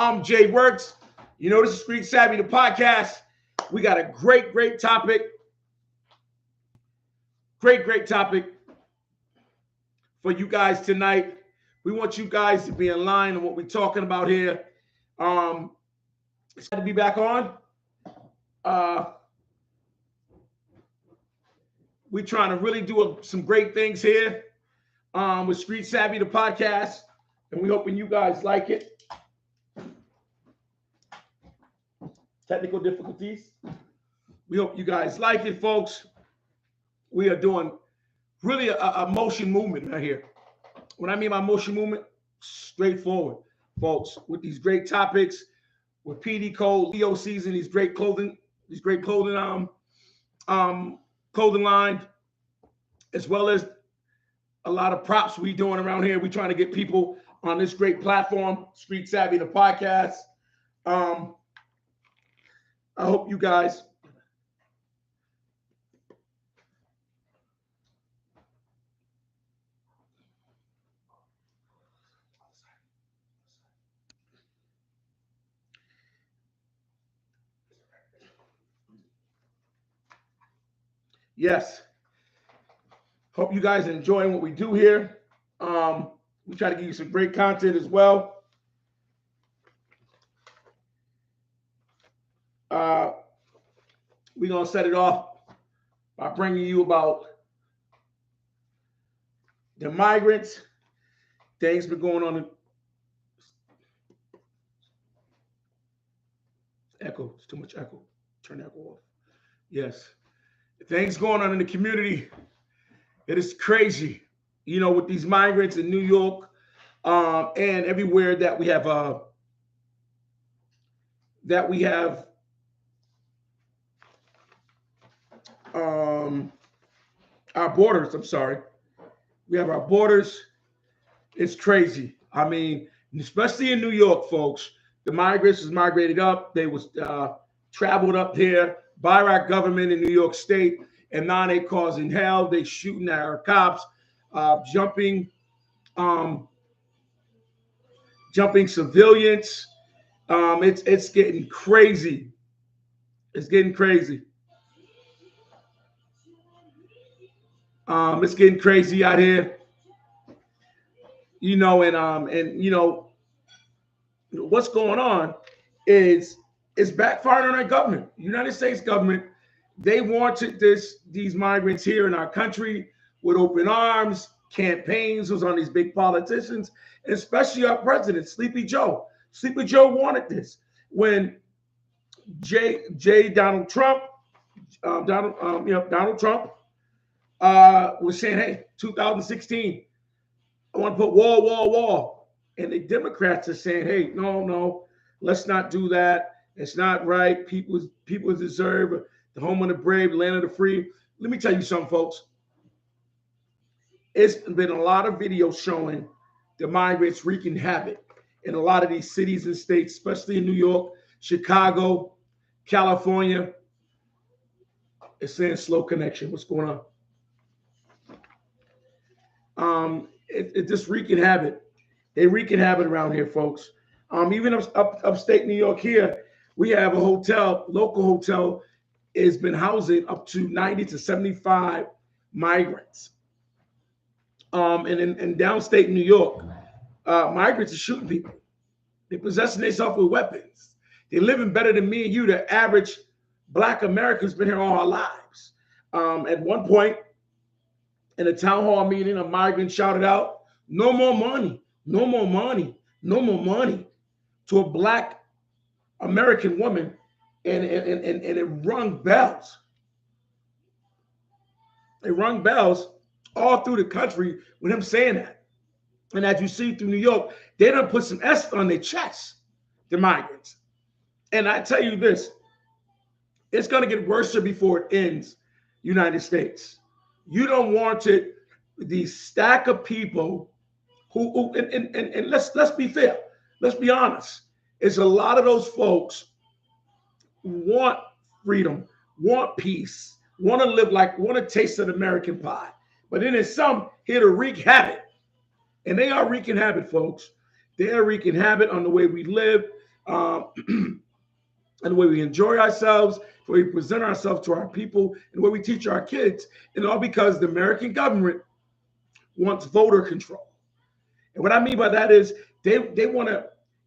I'm Jay Works. You know, this is Street Savvy, the podcast. We got a great topic. Great topic for you guys tonight. We want you guys to be in line on what we're talking about here. It's glad to be back on. We're trying to really do some great things here with Street Savvy, the podcast, and we're hoping you guys like it. Technical difficulties. We hope you guys like it, folks. We are doing really a motion movement right here. What I mean by motion movement, straightforward, folks, with these great topics, with PD Code, Leo season, these great clothing line, as well as a lot of props we doing around here. We trying to get people on this great platform, Street Savvy, the podcast. I hope you guys yes. Hope you guys are enjoying what we do here. We try to give you some great content as well. We're going to set it off by bringing you about the migrants. Things been going on. Echo. It's too much echo. Turn the echo off. Yes. Things going on in the community. It is crazy, you know, with these migrants in New York and everywhere that we have our borders. I'm sorry. We have our borders. It's crazy. I mean, especially in New York, folks, the migrants was migrated up. They was traveled up here by our government in New York State, and now they causing hell. They shooting at our cops, jumping civilians. It's getting crazy. It's getting crazy. It's getting crazy out here. You know, and you know what's going on is it's backfiring on our government. United States government, they wanted these migrants here in our country with open arms, campaigns was on these big politicians, and especially our president, Sleepy Joe. Sleepy Joe wanted this when Donald Trump was saying, hey, 2016, I want to put wall. And the Democrats are saying, hey, no, let's not do that. It's not right. People deserve the home of the brave, the land of the free. Let me tell you something, folks. It's been a lot of videos showing the migrants wreaking havoc in a lot of these cities and states, especially in New York, Chicago, California. It's saying slow connection. What's going on? It's just wreaking havoc. They wreaking havoc around here, folks. Even upstate New York here, we have a local hotel, has been housing up to 90 to 75 migrants. And in downstate New York, migrants are shooting people. They're possessing themselves with weapons. They're living better than me and you. The average Black American's been here all our lives. At one point, in a town hall meeting, a migrant shouted out, no more money to a Black American woman, and it rung bells. It rung bells all through the country with him saying that. And as you see through New York, they done put some S on their chest, the migrants. And I tell you this, it's going to get worse before it ends, United States. You don't want it, the stack of people who and let's be fair. Let's be honest. It's a lot of those folks want freedom, want peace, want to taste of American pie. But then there's some here to wreak havoc. And they are wreaking havoc, folks. They are wreaking havoc on the way we live. and the way we enjoy ourselves, the way we present ourselves to our people, and the way we teach our kids, and all because the American government wants voter control. And what I mean by that is they want to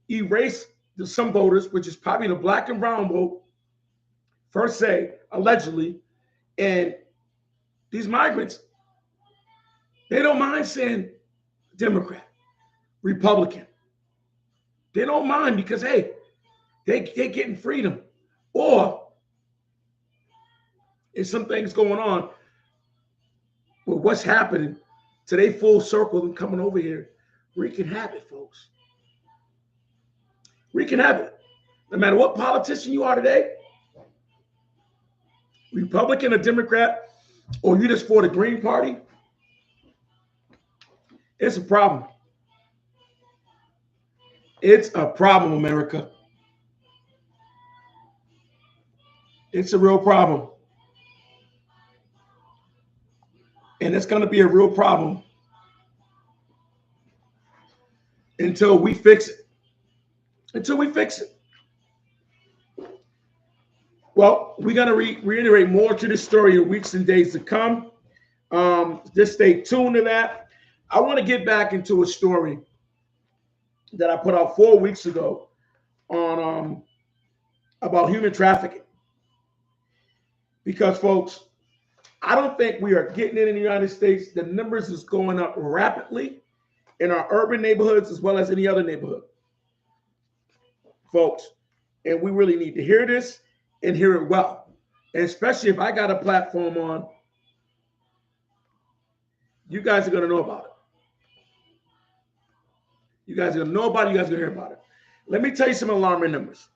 erase some voters, which is probably the black and brown vote, first say, allegedly, and these migrants, they don't mind saying Democrat, Republican. They don't mind because, hey, they're getting freedom. Or there's some things going on with what's happening today, full circle and coming over here. Wreaking havoc, folks. Wreaking havoc. No matter what politician you are today, Republican or Democrat, or you just for the Green Party, it's a problem. It's a problem, America. It's a real problem. And it's going to be a real problem until we fix it. Until we fix it. Well, we're going to reiterate more to this story in weeks and days to come. Just stay tuned to that. I want to get back into a story that I put out 4 weeks ago on about human trafficking. Because, folks, I don't think we are getting it in the United States. The numbers is going up rapidly in our urban neighborhoods as well as any other neighborhood, folks. And we really need to hear this and hear it well. And especially if I got a platform on, you guys are going to know about it. You guys are going to know about it. You guys are going to hear about it. Let me tell you some alarming numbers.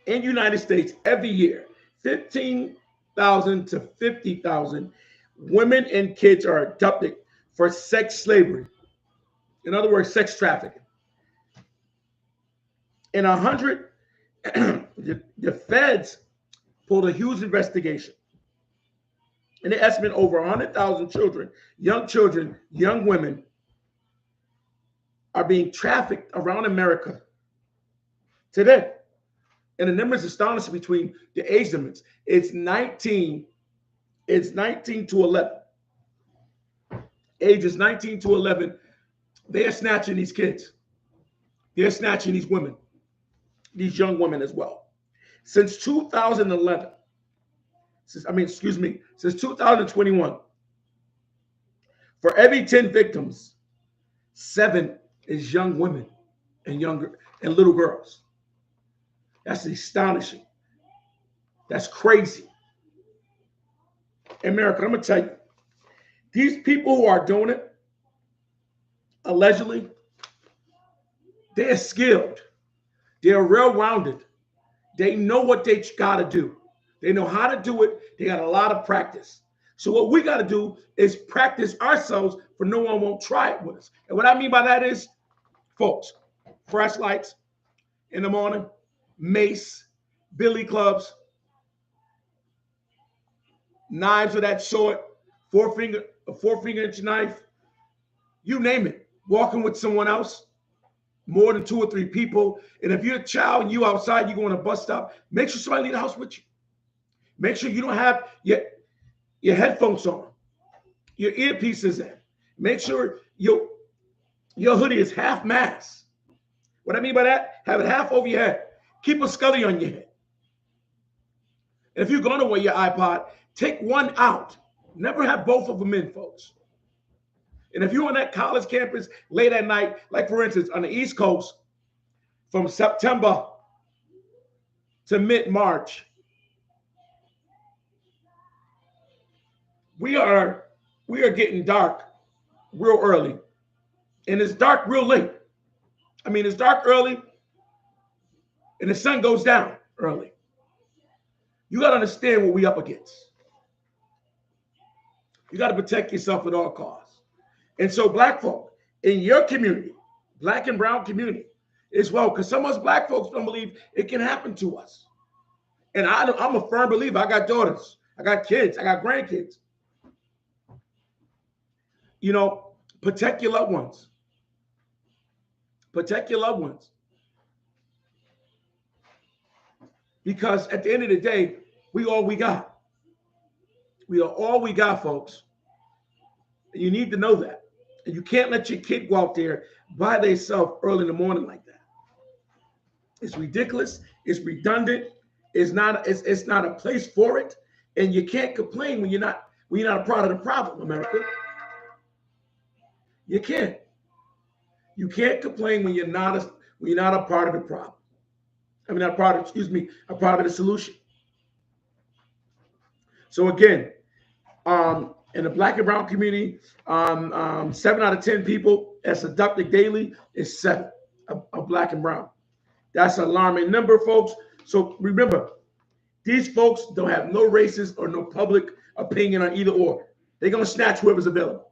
In the United States, every year, 15,000 to 50,000 women and kids are abducted for sex slavery. In other words, sex trafficking. In 100, the feds pulled a huge investigation. And they estimate over 100,000 children, young women are being trafficked around America today. And the numbers astonishing between the age limits. It's 19 to 11. Ages 19 to 11. They're snatching these kids. They're snatching these women, these young women as well. Since 2011, since 2021, for every 10 victims, 7 is young women and younger and little girls. That's astonishing. That's crazy. America, I'm going to tell you, these people who are doing it, allegedly, they're skilled. They're well-rounded. They know what they got to do. They know how to do it. They got a lot of practice. So what we got to do is practice ourselves for no one won't try it with us. And what I mean by that is, folks, flashlights in the morning, mace, billy clubs, knives of that sort, a 4-finger-inch knife, you name it. Walking with someone else, more than 2 or 3 people. And if you're a child and you outside, you go on a bus stop, make sure somebody leave the house with you. Make sure you don't have your headphones on, your earpieces in. Make sure your hoodie is half mask. What I mean by that, have it half over your head. Keep a scully on your head. And if you're going to wear your iPod, take one out. Never have both of them in, folks. And if you're on that college campus late at night, like for instance, on the East Coast, from September to mid-March, we are getting dark real early. And it's dark real late. I mean, it's dark early and the sun goes down early. You got to understand what we up against. You got to protect yourself at all costs. And so black folk in your community, black and brown community as well, because some of us black folks don't believe it can happen to us. And I'm a firm believer. I got daughters. I got kids. I got grandkids. Protect your loved ones. Protect your loved ones. Because at the end of the day, we all we got. We are all we got, folks. And you need to know that. And you can't let your kid go out there by themselves early in the morning like that. It's ridiculous. It's redundant. It's not a place for it. And you can't complain when you're not a part of the problem, America. You can't. You can't complain when you're not a part of the problem. I mean, not part of, excuse me, a part of the solution. So again, in the black and brown community, 7 out of 10 people that's abducted daily is 7 of black and brown. That's an alarming number, folks. So remember, these folks don't have no races or no public opinion on either or. They're going to snatch whoever's available,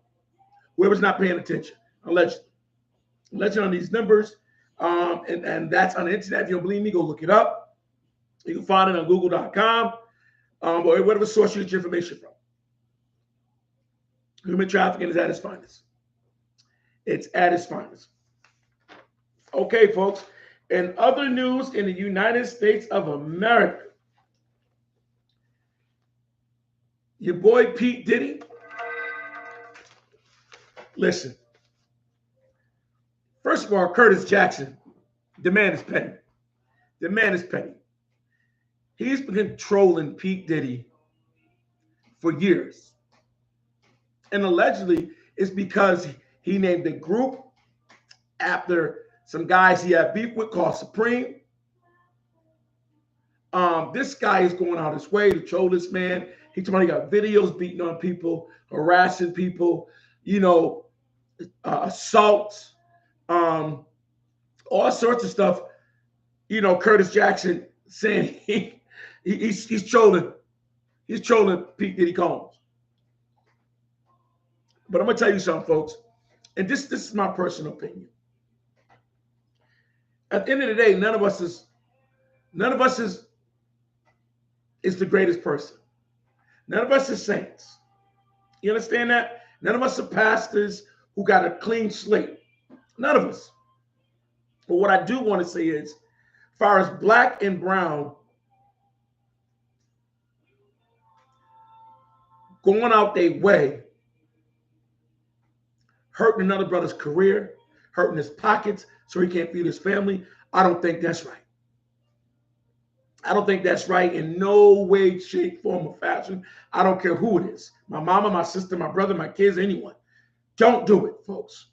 whoever's not paying attention, allegedly. Allegedly on these numbers, and that's on the internet. If you don't believe me, go look it up. You can find it on google.com or whatever source you get your information from. Human trafficking is at its finest. It's at its finest. Okay, folks. In other news in the United States of America, your boy Pete Diddy, listen. First of all, Curtis Jackson, the man is petty. The man is petty. He's been trolling Pete Diddy for years. And allegedly, it's because he named a group after some guys he had beef with called Supreme. This guy is going out his way to troll this man. He got videos beating on people, harassing people, assaults, all sorts of stuff. Curtis Jackson saying he's trolling Pete Diddy Combs. But I'm gonna tell you something, folks, and this is my personal opinion. At the end of the day, none of us is the greatest person. None of us is saints. You understand that? None of us are pastors who got a clean slate. None of us. But what I do want to say is, as far as black and brown going out their way, hurting another brother's career, hurting his pockets so he can't feed his family, I don't think that's right. I don't think that's right in no way, shape, form, or fashion. I don't care who it is. My mama, my sister, my brother, my kids, anyone. Don't do it, folks.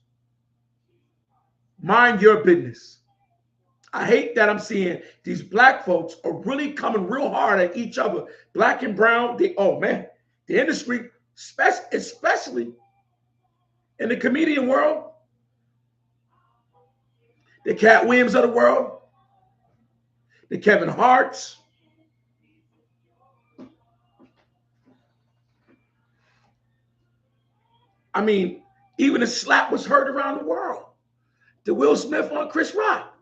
Mind your business. I hate that I'm seeing these black folks are really coming real hard at each other. Black and brown, the industry, especially in the comedian world, the Cat Williams of the world, the Kevin Harts, I mean, even a slap was heard around the world. The Will Smith on Chris Rock.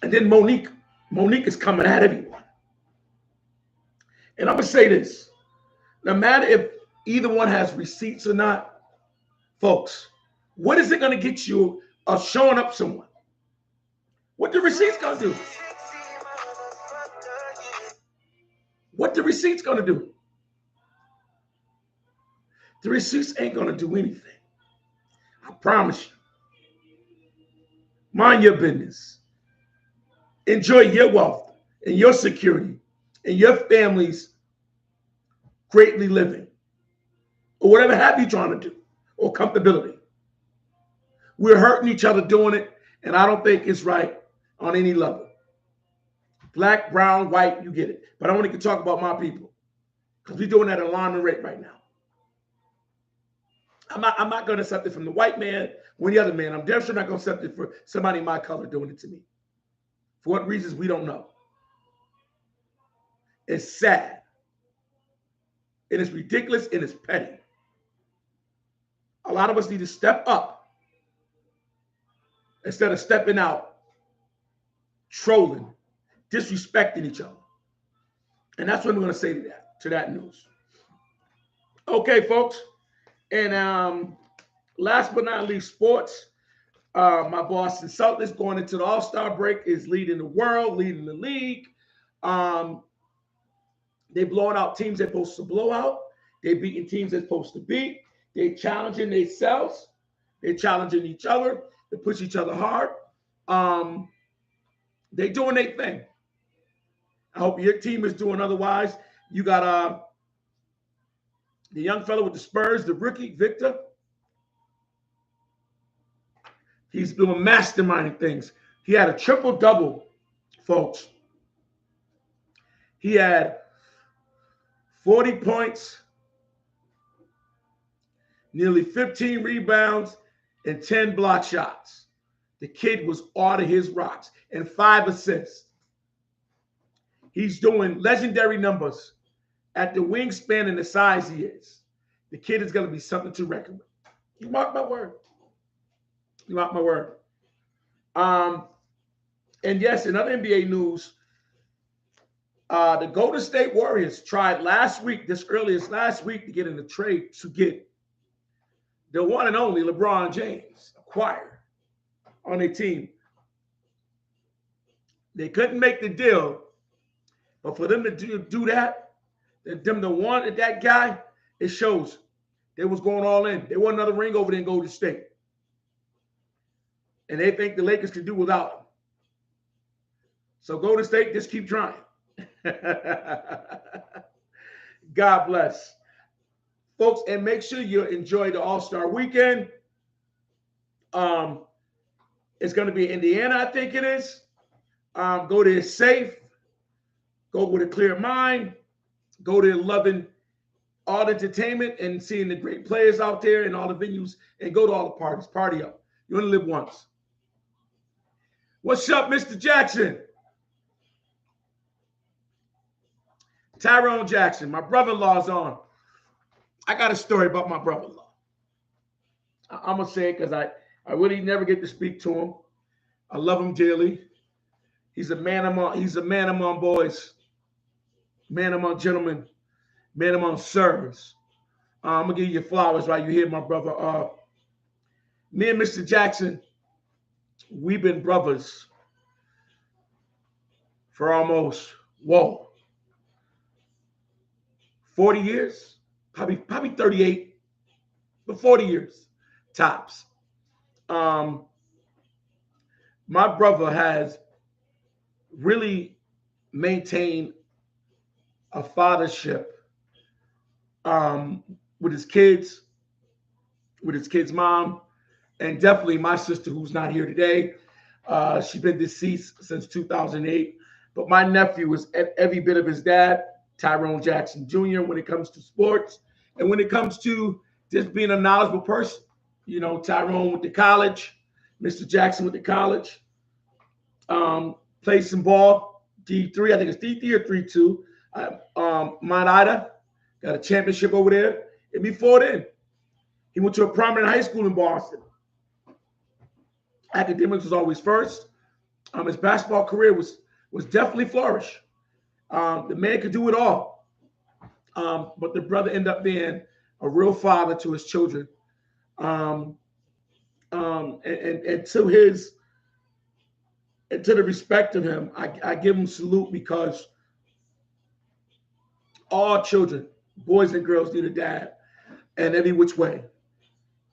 And then Monique is coming at everyone. And I'm going to say this. No matter if either one has receipts or not, folks, what is it going to get you of showing up someone? What the receipts going to do? What the receipts going to do? The receipts ain't going to do anything. I promise you. Mind your business. Enjoy your wealth and your security and your family's greatly living or whatever have you trying to do or comfortability. We're hurting each other doing it, and I don't think it's right on any level. Black, brown, white, you get it. But I want to talk about my people because we're doing that alarming rate right now. I'm not going to accept it from the white man or the other man. I'm damn sure not going to accept it for somebody my color doing it to me. For what reasons, we don't know. It's sad. It is ridiculous and it's petty. A lot of us need to step up instead of stepping out, trolling, disrespecting each other. And that's what I'm going to say to that news. Okay, folks. And last but not least, sports. My Boston Celtics going into the All-Star break is leading the world, leading the league. Um, they blowing out teams they're supposed to blow out. They beating teams they're supposed to beat. They challenging themselves. They're challenging each other. They push each other hard. Um, they doing their thing. I hope your team is doing otherwise. You got the young fellow with the Spurs, the rookie, Victor. He's doing masterminding things. He had a triple-double, folks. He had 40 points, nearly 15 rebounds, and 10 block shots. The kid was out of his rocks, and 5 assists. He's doing legendary numbers at the wingspan and the size he is. The kid is going to be something to reckon with. You mark my word. You mark my word. And yes, in other NBA news, the Golden State Warriors tried this earliest last week, to get in the trade to get the one and only LeBron James acquired on their team. They couldn't make the deal, but for them to do that, them to want that guy, it shows they was going all in. They want another ring over there in Golden State. And they think the Lakers can do without him. So Golden State, just keep trying. God bless. Folks, and make sure you enjoy the All-Star weekend. It's going to be in Indiana, I think it is. Go there safe. Go with a clear mind. Go there loving all entertainment and seeing the great players out there and all the venues, and go to all the parties. Party up. You only live once. What's up, Mr. Jackson? Tyrone Jackson, my brother-in-law's on. I got a story about my brother-in-law. I'm going to say it because I really never get to speak to him. I love him dearly. He's a man among boys, man among gentlemen, man among sirs. I'm going to give you your flowers while you hear my brother. Me and Mr. Jackson, we've been brothers for almost, 40 years, probably 38, but 40 years tops. My brother has really maintained a fathership with his kids, mom, and definitely my sister, who's not here today. She's been deceased since 2008, but my nephew is every bit of his dad, Tyrone Jackson Jr., when it comes to sports and when it comes to just being a knowledgeable person. You know, Tyrone went to college, Mr. Jackson went to college, played some ball, D3, I think it's D3 or 3-2. Mount Ida, got a championship over there. And before then, he went to a prominent high school in Boston. Academics was always first. His basketball career was definitely flourish. The man could do it all. But the brother ended up being a real father to his children. And to the respect of him, I give him salute, because all children, boys and girls, need a dad, and every which way.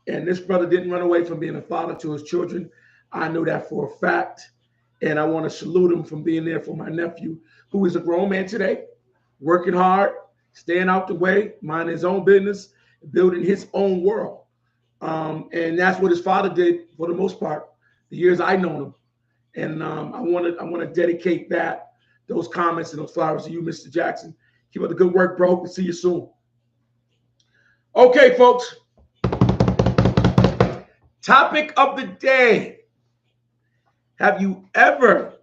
And this brother didn't run away from being a father to his children. I know that for a fact. And I want to salute him from being there for my nephew, who is a grown man today, working hard, staying out the way, minding his own business, building his own world. And that's what his father did for the most part, the years I known him. And I want to dedicate those comments and those flowers to you, Mr. Jackson. Keep up the good work, bro. Hope to see you soon. Okay, folks. Topic of the day. Have you ever,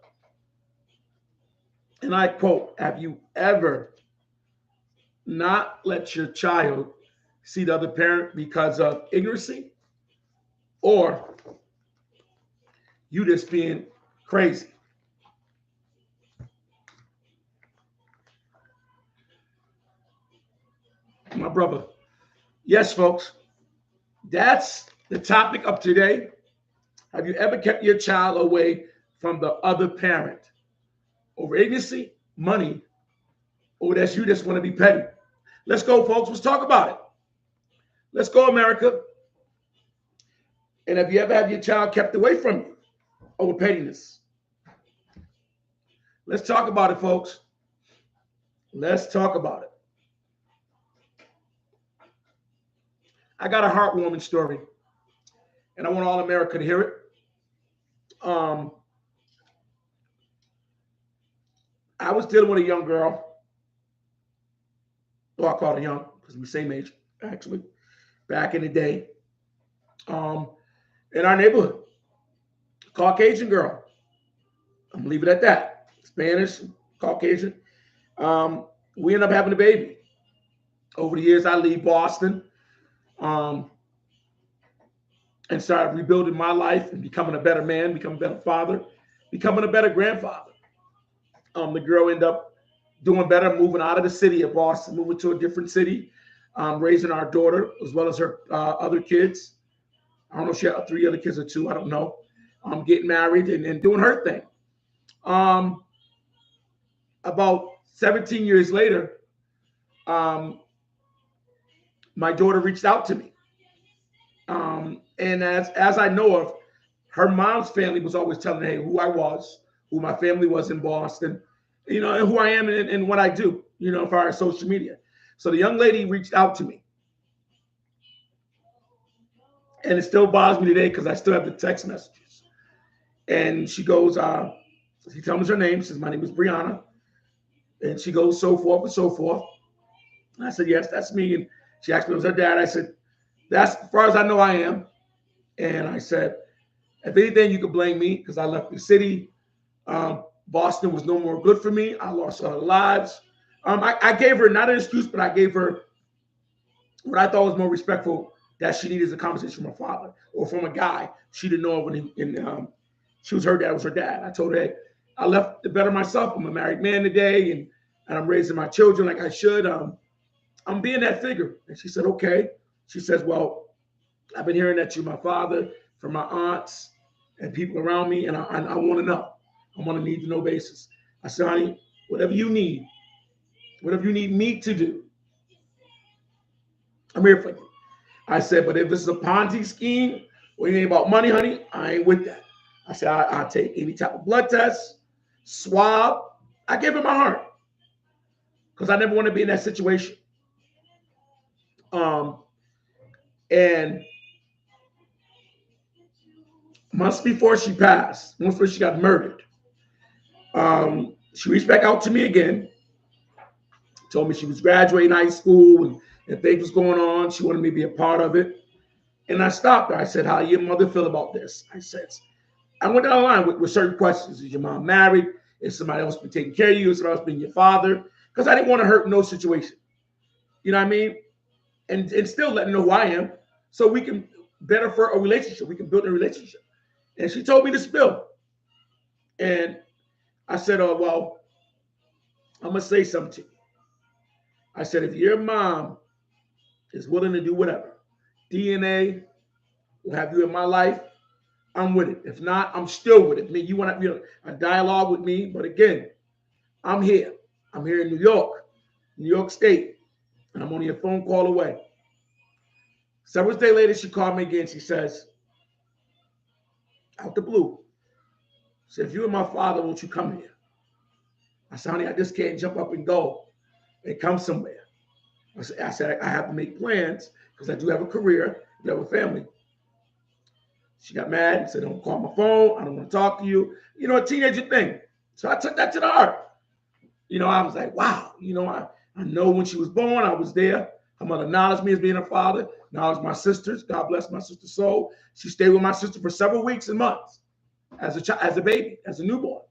and I quote, have you ever not let your child see the other parent because of ignorancy, or you just being crazy? My brother. Yes, folks. That's the topic of today. Have you ever kept your child away from the other parent? Over ignorance, money, or that's you just want to be petty? Let's go, folks. Let's talk about it. Let's go, America. And have you ever had your child kept away from you over pettiness? Let's talk about it, folks. Let's talk about it. I got a heartwarming story, and I want all America to hear it. I was dealing with a young girl. Well, I call her young because we're the same age, actually, back in the day. In our neighborhood, Caucasian girl. I'm gonna leave it at that. Spanish, Caucasian. We end up having a baby. Over the years, I leave Boston and started rebuilding my life and becoming a better man, becoming a better father, becoming a better grandfather. The girl ended up doing better, moving out of the city of Boston, moving to a different city, raising our daughter as well as her other kids. I don't know if she had 3 other kids or 2. I don't know. Getting married and doing her thing. About 17 years later, my daughter reached out to me. And as I know of, her mom's family was always telling her, hey, who I was, who my family was in Boston, and who I am and what I do, as far as social media. So the young lady reached out to me. And it still bothers me today because I still have the text messages. And she goes, she tells me her name. She says, my name is Brianna. And she goes, so forth and so forth. And I said, yes, that's me. And she asked me, was her dad? I said, that's as far as I know I am. And I said, if anything, you could blame me because I left the city. Boston was no more good for me. I lost a lot of lives. I gave her not an excuse, but I gave her what I thought was more respectful that she needed a conversation from her father or from a guy she didn't know when she was her dad was her dad. I told her, hey, I left to better myself. I'm a married man today, and I'm raising my children like I should. I'm being that figure. And she said, okay. She says, well, I've been hearing that you're my father from my aunts and people around me, and I want to know. I'm on a need-to-know basis. I said, honey, whatever you need me to do, I'm here for you. I said, but if it's a Ponzi scheme or anything about money, honey, I ain't with that. I said, I'll take any type of blood test, swab. I gave her my heart because I never want to be in that situation. And months before she passed, months before she got murdered, she reached back out to me again, told me she was graduating high school and things was going on. She wanted me to be a part of it. And I stopped her. I said, how your mother feel about this? I went down the line with certain questions. Is your mom married? Is somebody else been taking care of you? Is somebody else been your father? Because I didn't want to hurt no situation. You know what I mean? And still let them know who I am so we can better for a relationship. We can build a relationship. And she told me to spill. And I said, oh, well, I'm going to say something to you. I said, if your mom is willing to do whatever, DNA will have you in my life, I'm with it. If not, I'm still with it. I mean, you want to be a dialogue with me, but again, I'm here. I'm here in New York State, and I'm only a phone call away. Several days later, she called me again. She says, out the blue, she said, if you and my father, won't you come here? I said, honey, I just can't jump up and go and come somewhere. I said, I have to make plans because I do have a career, I have a family. She got mad and said, don't call my phone. I don't want to talk to you. A teenager thing. So I took that to the heart. I was like, wow. I know when she was born, I was there. Her mother acknowledged me as being her father, acknowledged my sisters. God bless my sister's soul. She stayed with my sister for several weeks and months as a baby, as a newborn.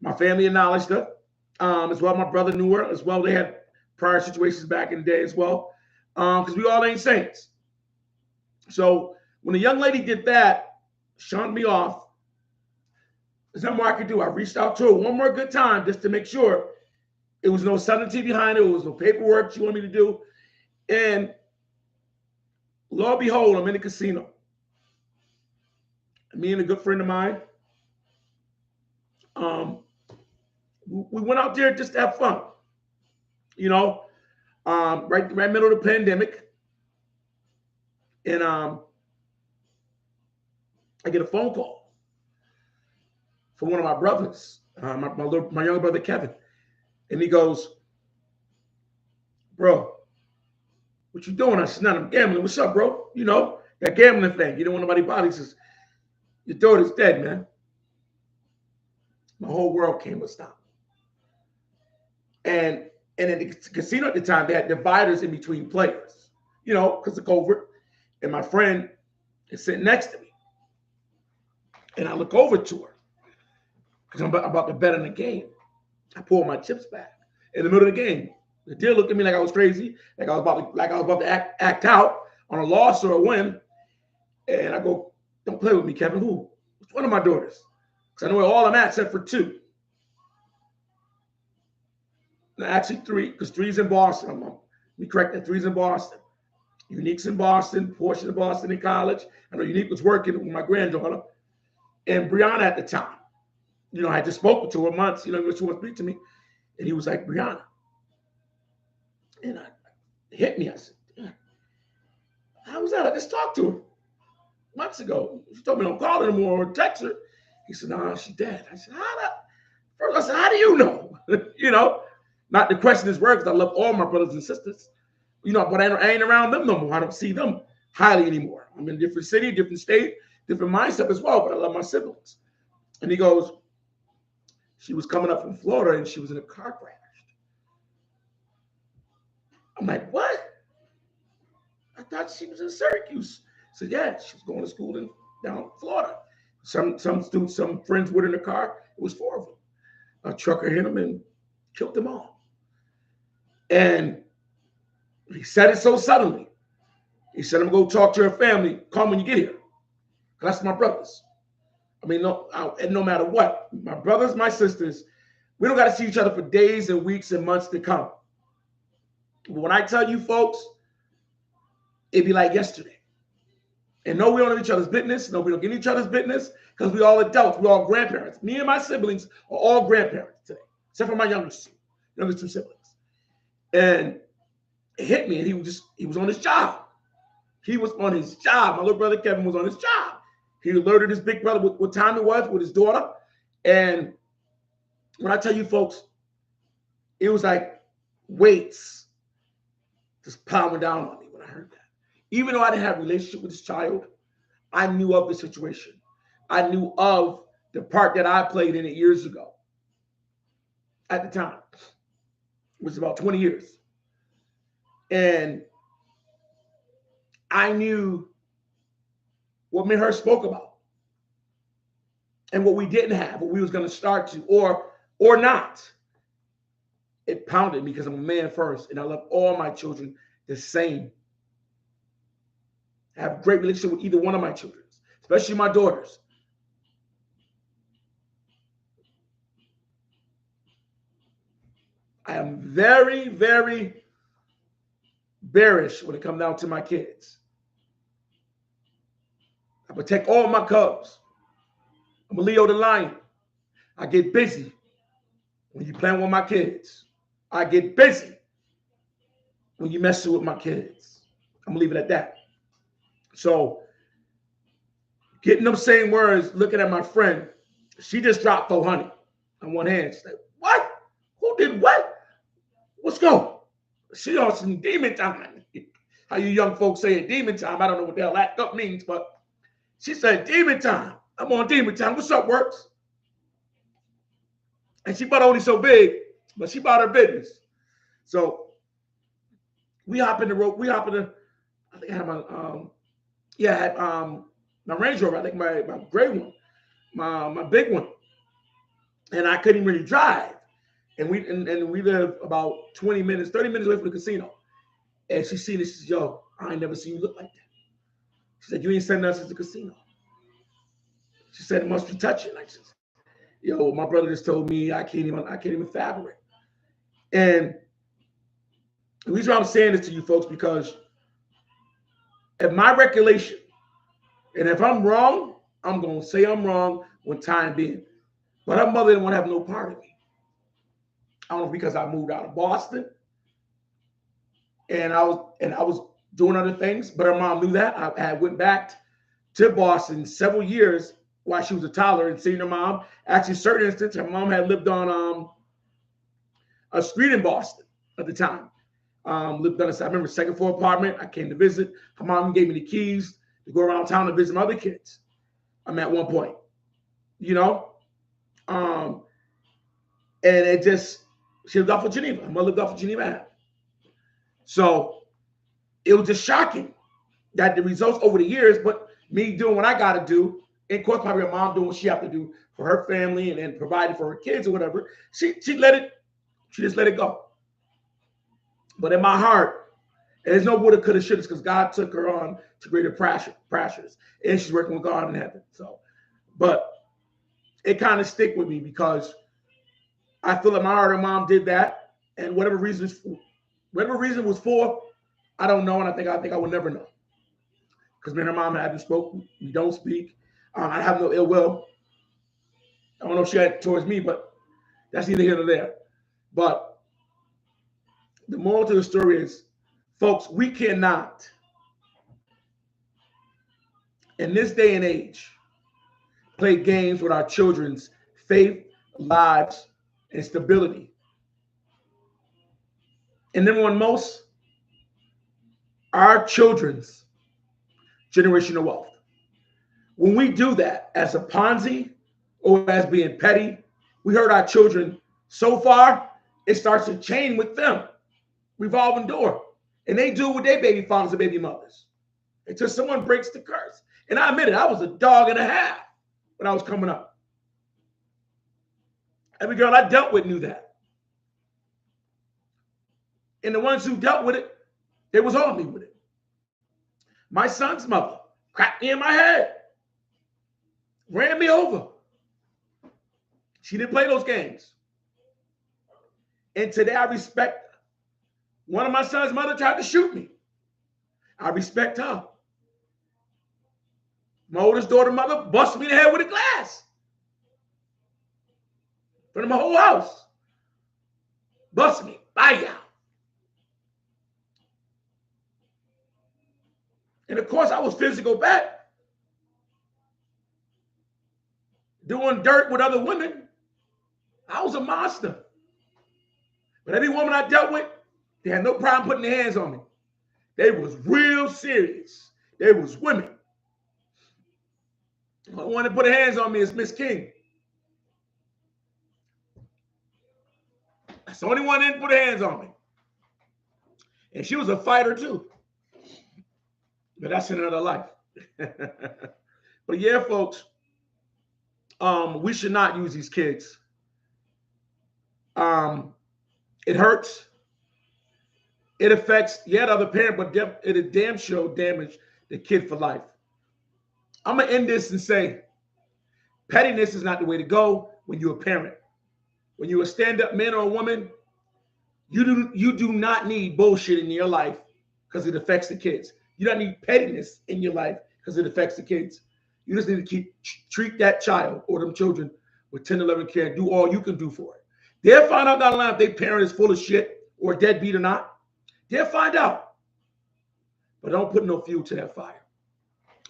My family acknowledged her. As well, my brother knew her as well. They had prior situations back in the day as well. Because we all ain't saints. So when the young lady did that, shunned me off, there's nothing more I could do. I reached out to her one more good time just to make sure it was no subtlety behind it. It was no paperwork she wanted me to do. And lo and behold, I'm in the casino. me and a good friend of mine, um, we went out there just to have fun. You know, right middle of the pandemic, and I get a phone call from one of my brothers, my younger brother Kevin, and he goes, "Bro, what you doing?" I said, "None, I'm gambling." "What's up, bro?" "You know, that gambling thing. You don't want nobody bother." He says, "Your daughter's dead, man." My whole world came to stop. And in the casino at the time, they had dividers in between players, you know, because of COVID. And my friend is sitting next to me. And I look over to her because I'm about to bet on the game. I pull my chips back in the middle of the game. The deal looked at me like I was crazy, like I was about to act out on a loss or a win. And I go, "Don't play with me, Kevin." "Who?" "It's one of my daughters." Because I know where all I'm at except for two. Actually, three, because three's in Boston. Let me correct that. Three's in Boston. Unique's in Boston, Portia in Boston in college. I know Unique was working with my granddaughter. And Brianna at the time, you know, I just spoken to her months, you know, she wanted to speak to me. And he was like, "Brianna." And it hit me. I said, "Yeah. How was that? I just talked to her months ago. She told me don't call her anymore or text her." He said, "No, she's dead." I said, First, I said, "How do you know?" You know, not to question his word, because I love all my brothers and sisters. You know, but I ain't around them no more. I don't see them highly anymore. I'm in a different city, different state, different mindset as well, but I love my siblings. And he goes, "She was coming up from Florida and she was in a car crash." I'm like, "What? I thought she was in Syracuse." I said, "Yeah, she was going to school down in Florida. Some students, some friends were in the car. It was four of them. A trucker hit them and killed them all." And he said it so suddenly. He said, "I'm going to go talk to her family. Call me when you get here." That's my brothers. I mean, and no matter what, my brothers, my sisters, we don't got to see each other for days and weeks and months to come. But when I tell you folks, it'd be like yesterday. And no, we don't know each other's business. No, we don't get each other's business because we all adults. We all grandparents. Me and my siblings are all grandparents today, except for my youngest two siblings. And it hit me, and he was on his job. He was on his job. My little brother Kevin was on his job. He alerted his big brother what time it was with his daughter. And when I tell you folks, it was like weights just plowing down on me when I heard that. Even though I didn't have a relationship with this child, I knew of the situation. I knew of the part that I played in it years ago. At the time, it was about 20 years. And I knew what me and her spoke about and what we didn't have, what we was going to start to, or not. It pounded me because I'm a man first, and I love all my children the same. I have a great relationship with either one of my children, especially my daughters. I am very, very bearish when it comes down to my kids. I protect all my cubs. I'm a Leo the lion. I get busy when you playing with my kids. I get busy when you messing with my kids. I'm gonna leave it at that. So, getting them same words, looking at my friend, she just dropped 400 on one hand. She's like, "What? Who did what? Let's go." She on some demon time. How you young folks say it, demon time. I don't know what the hell that up means, but she said, "Demon time. I'm on demon time. What's up, Works?" And she bought only so big, but she bought her business. So we hop in the rope. We hop in the, I think I had I had my Range Rover. I think my gray one, my big one. And I couldn't really drive. And we live about 20 minutes, 30 minutes away from the casino. And she seen it. She said, "Yo, I ain't never seen you look like that." She said, "You ain't sending us to the casino." She said, "It must be touching." I said, "Yo, my brother just told me I can't even fathom it." And the reason why I'm saying this to you folks, because at my recollection, and if I'm wrong, I'm going to say I'm wrong when time being. But her mother didn't want to have no part of me. I don't know, because I moved out of Boston and I was doing other things, but her mom knew that. I went back to Boston several years while she was a toddler and seeing her mom. Actually, in certain instances, her mom had lived on a street in Boston at the time. Lived on I remember second floor apartment. I came to visit. Her mom gave me the keys to go around town to visit my other kids. At one point, you know, and it just, she lived off of Geneva. My mother lived off of Geneva Ave. So it was just shocking that the results over the years, but me doing what I got to do, and of course, probably her mom doing what she have to do for her family and then providing for her kids or whatever. She just let it go. But in my heart, there's no woulda, coulda, shoulda, because God took her on to greater pressures, and she's working with God in heaven. So, but it kind of stick with me because I feel like my heart, her mom did that, and whatever reason was for, I don't know, and I think I will never know, because me and her mom haven't spoken. We don't speak. I have no ill will. I don't know if she had towards me, but that's neither here nor there. But the moral to the story is, folks, we cannot, in this day and age, play games with our children's faith, lives, and stability. And number one, most, our children's generational wealth. When we do that as a Ponzi or as being petty, we hurt our children so far, it starts to chain with them, revolving door. And they do with their baby fathers and baby mothers until someone breaks the curse. And I admit it, I was a dog and a half when I was coming up. Every girl I dealt with knew that. And the ones who dealt with it, they was on me with it. My son's mother cracked me in my head, ran me over. She didn't play those games. And today I respect her. One of my son's mother tried to shoot me. I respect her. My oldest daughter's mother busted me in the head with a glass. In front of my whole house. Bust me. Bye, y'all. And of course, I was physical back. Doing dirt with other women. I was a monster. But every woman I dealt with, they had no problem putting their hands on me. They was real serious. They was women. The only one that put her hands on me is Miss King. That's the only one that didn't put her hands on me. And she was a fighter too. But that's in another life. But yeah, folks, we should not use these kids. It hurts. It affects yet other parent, but it damn sure damage the kid for life. I'm gonna end this and say, pettiness is not the way to go when you're a parent. When you're a stand-up man or a woman, you do not need bullshit in your life because it affects the kids. You don't need pettiness in your life because it affects the kids. You just need to treat that child or them children with tender, loving care and do all you can do for it. They'll find out down the line if their parent is full of shit or deadbeat or not. They'll find out. But don't put no fuel to that fire.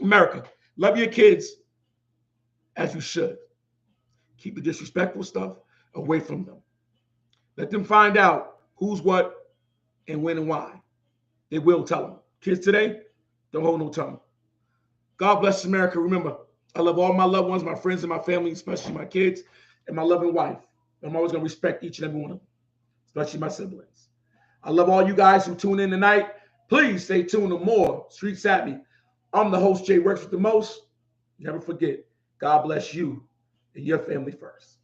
America, love your kids as you should. Keep the disrespectful stuff away from them. Let them find out who's what and when and why. They will tell them. Kids today, don't hold no tongue. God bless America. Remember, I love all my loved ones, my friends and my family, especially my kids and my loving wife. I'm always going to respect each and every one of them, especially my siblings. I love all you guys who tune in tonight. Please stay tuned to more Street Savvy. I'm the host, Jay Works with the Most. Never forget, God bless you and your family first.